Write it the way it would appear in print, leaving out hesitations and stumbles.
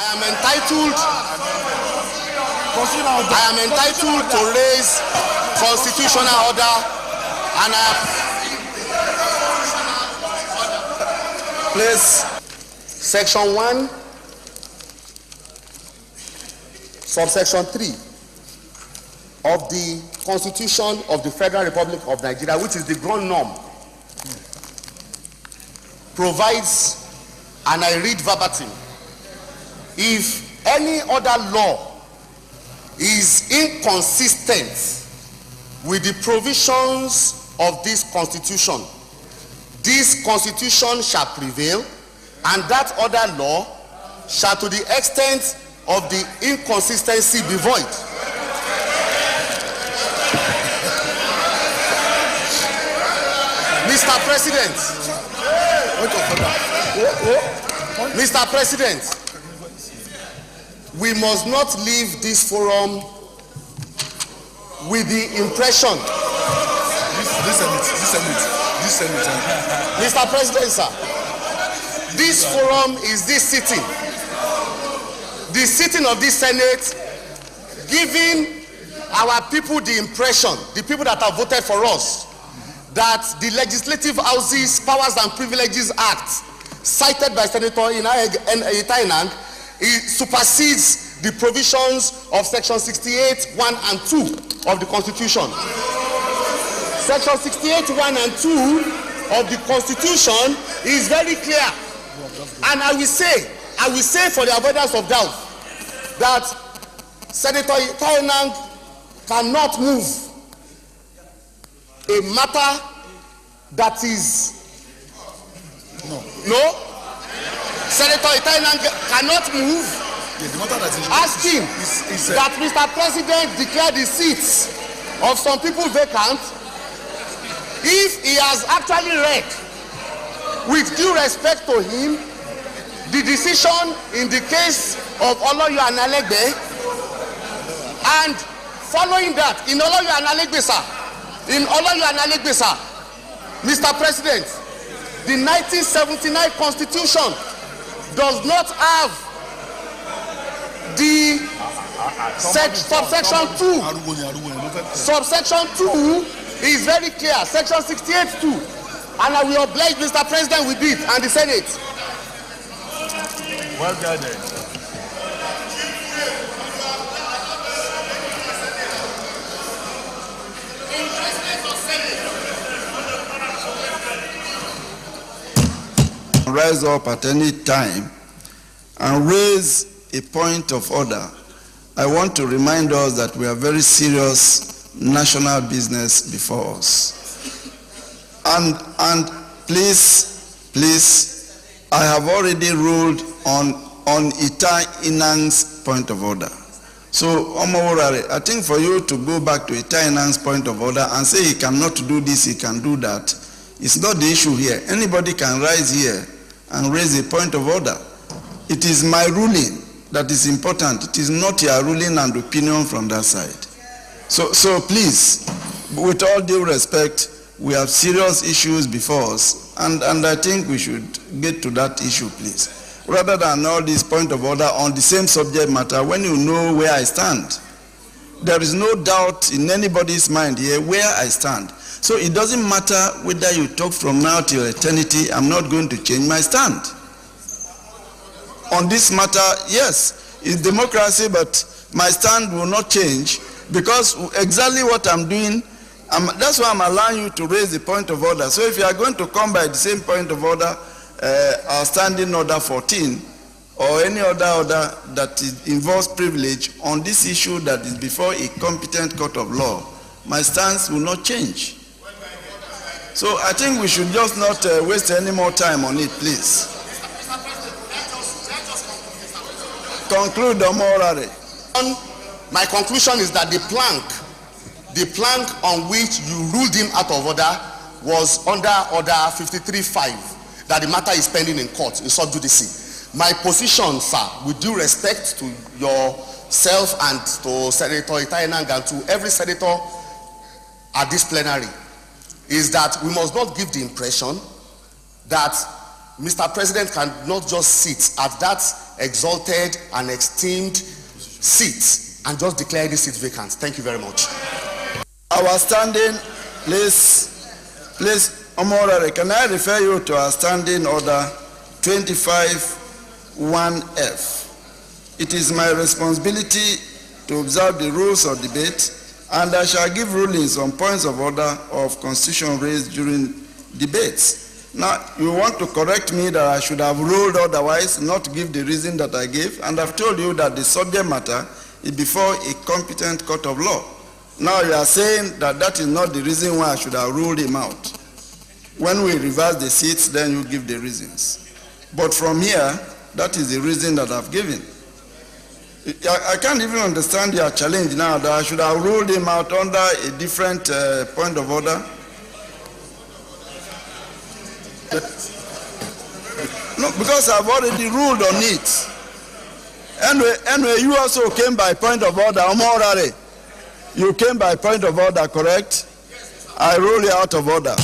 I am entitled to raise constitutional order, and please, Section 1, subsection 3 of the Constitution of the Federal Republic of Nigeria, which is the ground norm, provides, and I read verbatim, if any other law is inconsistent with the provisions of this Constitution, this Constitution shall prevail, and that other law shall, to the extent of the inconsistency, be void. Mr. President, Mr. President, we must not leave this forum with the impression. Mr. President, sir, this forum is this sitting. The sitting of this Senate, giving our people the impression, the people that have voted for us, that the Legislative House's Powers and Privileges Act, cited by Senator Itai Enang, supersedes the provisions of Section 68, 1 and 2 of the Constitution. Section 68, 1 and 2 of the Constitution is very clear. And I will say for the avoidance of doubt, that Senator Itai Enang cannot move a matter that is no. Senator Itai Enang cannot move. Ask him that Mr. President declare the seats of some people vacant. If he has actually read, with due respect to him, the decision in the case of Oloyo and Alegbe, and following that, in Oloyo and Alegbe, sir, Mr. President, the 1979 Constitution does not have the subsection 2. Subsection 2 is very clear, Section 68(2), and I will oblige Mr. President with it and the Senate. Well guided. Rise up at any time and raise a point of order. I want to remind us that we have very serious national business before us. And please, I have already ruled on Itai Enang's point of order. So, Omowurare, I think for you to go back to Itai Enang's point of order and say he cannot do this, he can do that, it's not the issue here. Anybody can rise here and raise a point of order. It is my ruling that is important. It is not your ruling and opinion from that side. So please, with all due respect, we have serious issues before us, and I think we should get to that issue, please. Rather than all this point of order on the same subject matter when you know where I stand. There is no doubt in anybody's mind here where I stand. So it doesn't matter whether you talk from now till eternity, I'm not going to change my stand. On this matter, yes, it's democracy, but my stand will not change because exactly what I'm doing, that's why I'm allowing you to raise the point of order. So if you are going to come by the same point of order, our standing order 14, or any other order that involves privilege on this issue that is before a competent court of law, my stance will not change. So I think we should just not waste any more time on it, please. Conclude, Omowurare. My conclusion is that the plank on which you ruled him out of order was under order 53.5, that the matter is pending in court in sub judice. My position, sir, with due respect to yourself and to Senator Itai Enang and to every senator at this plenary, is that we must not give the impression that Mr. President cannot just sit at that exalted and esteemed seat and just declare this seat vacant. Thank you very much. Our standing, please, Omorare, can I refer you to our standing order 25(1)F? It is my responsibility to observe the rules of debate, and I shall give rulings on points of order of constitution raised during debates. Now, you want to correct me that I should have ruled otherwise, not give the reason that I gave, and I've told you that the subject matter is before a competent court of law. Now you are saying that that is not the reason why I should have ruled him out. When we reverse the seats, then you give the reasons. But from here, that is the reason that I've given. I can't even understand your challenge now that I should have ruled him out under a different point of order. No, because I've already ruled on it. Anyway, you also came by point of order. Omorare, you came by point of order, correct? I rule you out of order.